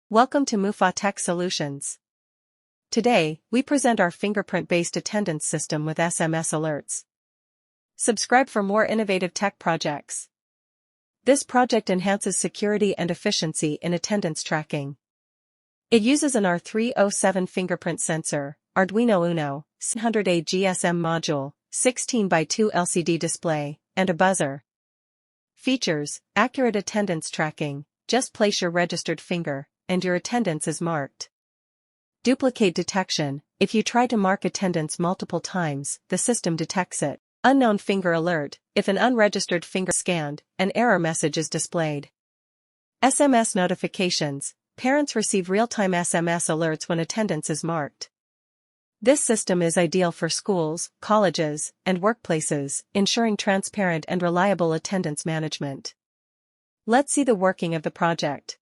Welcome to MUFA TECH Solutions. Today, we present our fingerprint-based attendance system with SMS alerts. Subscribe for more innovative tech projects. This project enhances security and efficiency in attendance tracking. It uses an R307 Fingerprint Sensor, Arduino Uno, SIM900A GSM Module, 16:2 LCD display, and a buzzer. Features: accurate attendance tracking. Just place your registered finger, and your attendance is marked. Duplicate detection: if you try to mark attendance multiple times, the system detects it. Unknown finger alert: if an unregistered finger is scanned, an error message is displayed. SMS notifications: parents receive real-time SMS alerts when attendance is marked. This system is ideal for schools, colleges, and workplaces, ensuring transparent and reliable attendance management. Let's see the working of the project.